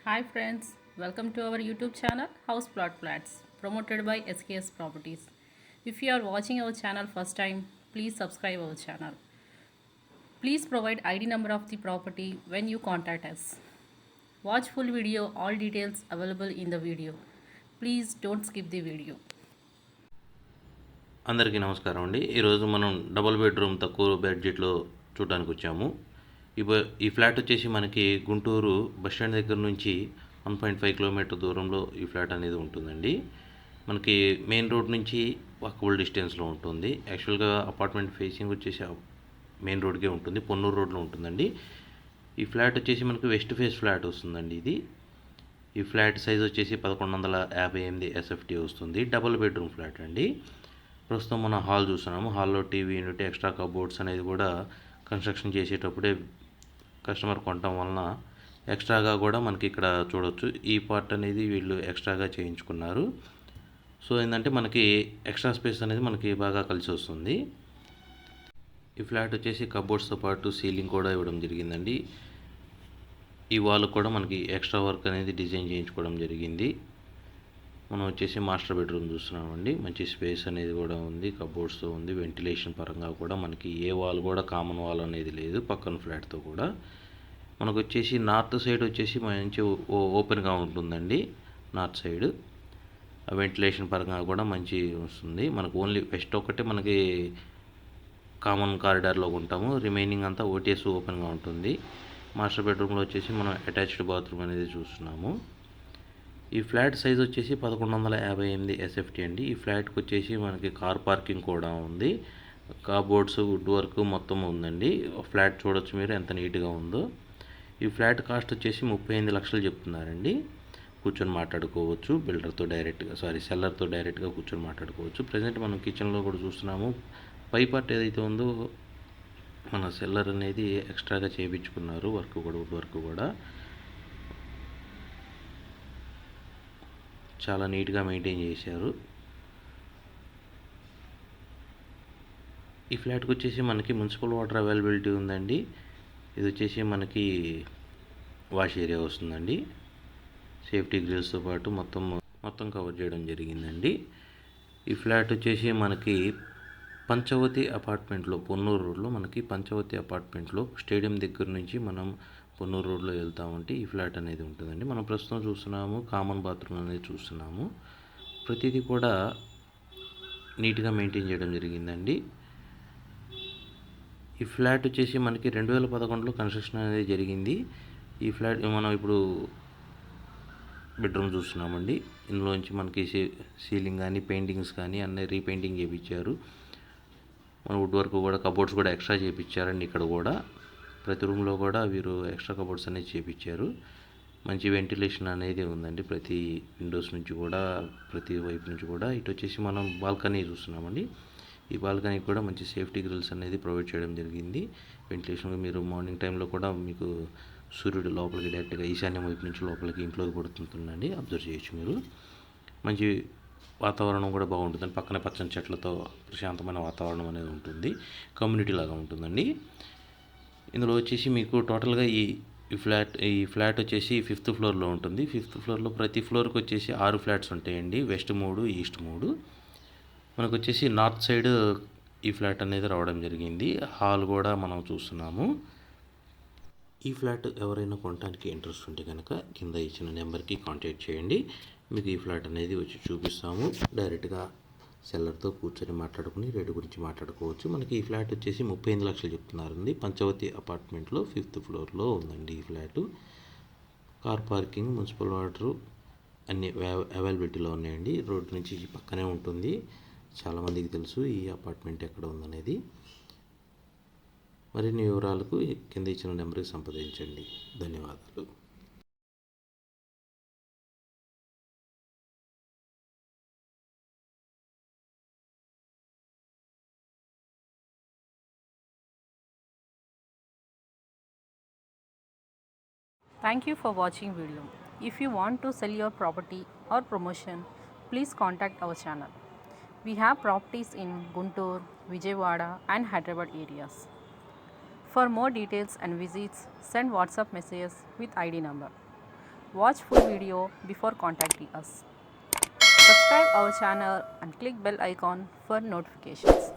Hi friends, welcome to our YouTube channel House Plot Flats promoted by SKS Properties. If you are watching our channel first time, please subscribe our channel. Please provide ID number of the property when you contact us. Watch full video, all details available in the video. Please don't skip the video. అందరికీ నమస్కారం అండి. ఈరోజు మనం double bedroom తక్కువ బడ్జెట్లో చూడడానికి వచ్చాము. ఈ ఫ్లాట్ వచ్చేసి మనకి గుంటూరు బస్ స్టాండ్ దగ్గర నుంచి 1.5 కిలోమీటర్ దూరంలో ఈ ఫ్లాట్ అనేది ఉంటుందండి. మనకి మెయిన్ రోడ్ నుంచి వాకబుల్ డిస్టెన్స్లో ఉంటుంది. యాక్చువల్గా అపార్ట్మెంట్ ఫేసింగ్ వచ్చేసి మెయిన్ రోడ్కే ఉంటుంది, పొన్నూరు రోడ్లో ఉంటుందండి. ఈ ఫ్లాట్ వచ్చేసి మనకి వెస్ట్ ఫేస్ ఫ్లాట్ వస్తుందండి. ఈ ఫ్లాట్ సైజ్ వచ్చేసి 1158 ఎస్ఎఫ్టీ వస్తుంది. డబుల్ బెడ్రూమ్ ఫ్లాట్ అండి. ప్రస్తుతం మనం హాల్ చూస్తున్నాము. హాల్లో టీవీ యూనిట్, ఎక్స్ట్రా కబోర్డ్స్ అనేది కూడా కన్స్ట్రక్షన్ చేసేటప్పుడే కస్టమర్ కొనటం వలన ఎక్స్ట్రాగా కూడా మనకి ఇక్కడ చూడవచ్చు. ఈ పార్ట్ అనేది వీళ్ళు ఎక్స్ట్రాగా చేయించుకున్నారు. సో ఏంటంటే మనకి ఎక్స్ట్రా స్పేస్ అనేది మనకి బాగా కలిసి వస్తుంది. ఈ ఫ్లాట్ వచ్చేసి కబోర్డ్స్తో పాటు సీలింగ్ కూడా ఇవ్వడం జరిగిందండి. ఈ వాల్ కూడా మనకి ఎక్స్ట్రా వర్క్ అనేది డిజైన్ చేయించుకోవడం జరిగింది. మనం వచ్చేసి మాస్టర్ బెడ్రూమ్ చూస్తున్నామండి. మంచి స్పేస్ అనేది కూడా ఉంది, కబోర్డ్స్తో ఉంది. వెంటిలేషన్ పరంగా కూడా మనకి ఏ వాల్ కూడా కామన్ వాల్ అనేది లేదు పక్కన ఫ్లాట్తో కూడా. మనకు వచ్చేసి నార్త్ సైడ్ వచ్చేసి మంచి ఓపెన్గా ఉంటుందండి. నార్త్ సైడ్ వెంటిలేషన్ పరంగా కూడా మంచి వస్తుంది. మనకు ఓన్లీ వెస్ట్ ఒకటే మనకి కామన్ కారిడార్లో ఉంటాము, రిమైనింగ్ అంతా ఓటీఎస్ ఓపెన్గా ఉంటుంది. మాస్టర్ బెడ్రూమ్లో వచ్చేసి మనం అటాచ్డ్ బాత్రూమ్ అనేది చూస్తున్నాము. ఈ ఫ్లాట్ సైజ్ వచ్చేసి 1158 ఎస్ఎఫ్టీ అండి. ఈ ఫ్లాట్కి వచ్చేసి మనకి కార్ పార్కింగ్ కూడా ఉంది. కబోర్డ్స్, వుడ్ వర్క్ మొత్తం ఉందండి. ఫ్లాట్ చూడొచ్చు మీరు ఎంత నీట్గా ఉందో. ఈ ఫ్లాట్ కాస్ట్ వచ్చేసి 38 లక్షలు చెప్తున్నారండి. కూర్చొని మాట్లాడుకోవచ్చు బిల్డర్తో డైరెక్ట్గా, సెల్లర్తో డైరెక్ట్గా కూర్చొని మాట్లాడుకోవచ్చు. ప్రజెంట్ మనం కిచెన్లో కూడా చూస్తున్నాము. పై పార్ట్ ఏదైతే ఉందో మన సెల్లర్ అనేది ఎక్స్ట్రాగా చేయించుకున్నారు. వర్క్ కూడా, వుడ్ వర్క్ కూడా చాలా నీట్గా మెయింటైన్ చేశారు. ఈ ఫ్లాట్కి వచ్చేసి మనకి మున్సిపల్ వాటర్ అవైలబిలిటీ ఉందండి. ఇది వచ్చేసి మనకి వాష్ ఏరియా వస్తుందండి. సేఫ్టీ గ్రిల్స్తో పాటు మొత్తం కవర్ చేయడం జరిగిందండి. ఈ ఫ్లాట్ వచ్చేసి మనకి పంచవతి అపార్ట్మెంట్లో, పొన్నూరు రోడ్లో మనకి పంచవతి అపార్ట్మెంట్లో స్టేడియం దగ్గర నుంచి మనం పొన్నూరు రోడ్లో వెళ్తామంటే ఈ ఫ్లాట్ అనేది ఉంటుందండి. మనం ప్రస్తుతం చూస్తున్నాము కామన్ బాత్రూమ్ అనేది చూస్తున్నాము. ప్రతిదీ కూడా నీట్గా మెయింటైన్ చేయడం జరిగిందండి. ఈ ఫ్లాట్ వచ్చేసి మనకి 2011లో కన్స్ట్రక్షన్ అనేది జరిగింది. ఈ ఫ్లాట్ మనం ఇప్పుడు బెడ్రూమ్ చూస్తున్నామండి. ఇందులోంచి మనకి సీలింగ్ కానీ, పెయింటింగ్స్ కానీ అన్నీ రీపెయింటింగ్ చేయించారు. మన వుడ్ వర్క్ కూడా, కబోర్డ్స్ కూడా ఎక్స్ట్రా చేయించారండి. ఇక్కడ కూడా ప్రతి రూమ్లో కూడా వీరు ఎక్స్ట్రా కబోర్డ్స్ అనేది చేయించారు. మంచి వెంటిలేషన్ అనేది ఉందండి ప్రతి విండోస్ నుంచి కూడా, ప్రతి వైపు నుంచి కూడా. ఇటు వచ్చేసి మనం బాల్కనీ చూస్తున్నామండి. ఈ బాల్కనీ కూడా మంచి సేఫ్టీ గ్రిల్స్ అనేది ప్రొవైడ్ చేయడం జరిగింది. వెంటిలేషన్ మీరు మార్నింగ్ టైంలో కూడా మీకు సూర్యుడు లోపలికి డైరెక్ట్గా ఈశాన్యం వైపు నుంచి లోపలికి ఇంట్లోకి పడుతుందండి. అబ్జర్వ్ చేయొచ్చు మీరు. మంచి వాతావరణం కూడా బాగుంటుందండి. పక్కన పచ్చని చెట్లతో ప్రశాంతమైన వాతావరణం అనేది ఉంటుంది. కమ్యూనిటీ లాగా ఉంటుందండి. ఇందులో వచ్చేసి మీకు టోటల్గా ఈ ఫ్లాట్ వచ్చేసి 5th ఫ్లోర్లో ఉంటుంది. 5th ఫ్లోర్లో ప్రతి ఫ్లోర్కి వచ్చేసి 6 ఫ్లాట్స్ ఉంటాయండి. West 3, east 3. మనకు వచ్చేసి నార్త్ సైడ్ ఈ ఫ్లాట్ అనేది రావడం జరిగింది. హాల్ కూడా మనం చూస్తున్నాము. ఈ ఫ్లాట్ ఎవరైనా కొనడానికి ఇంట్రెస్ట్ ఉంటే కనుక కింద ఇచ్చిన నెంబర్కి కాంటాక్ట్ చేయండి. మీకు ఈ ఫ్లాట్ అనేది వచ్చి చూపిస్తాము. డైరెక్ట్గా సెల్లర్తో కూర్చొని మాట్లాడుకుని రేటు గురించి మాట్లాడుకోవచ్చు. మనకి ఈ ఫ్లాట్ వచ్చేసి 38 లక్షలు చెప్తున్నారండి. పంచవతి అపార్ట్మెంట్లో 5th ఫ్లోర్లో ఉందండి ఈ flat. Car parking, municipal water అన్నీ అవైలబిలిటీలో ఉన్నాయండి. రోడ్డు నుంచి పక్కనే ఉంటుంది. చాలామందికి తెలుసు ఈ అపార్ట్మెంట్ ఎక్కడ ఉందనేది. మరిన్ని వివరాలకు కింద ఇచ్చిన నెంబర్కి సంప్రదించండి. ధన్యవాదాలు. Thank you for watching video. If you want to sell your property or promotion, please contact our channel. We have properties in Guntur, Vijayawada and Hyderabad areas. For more details and visits, send WhatsApp messages with ID number. Watch full video before contacting us. Subscribe our channel and click bell icon for notifications.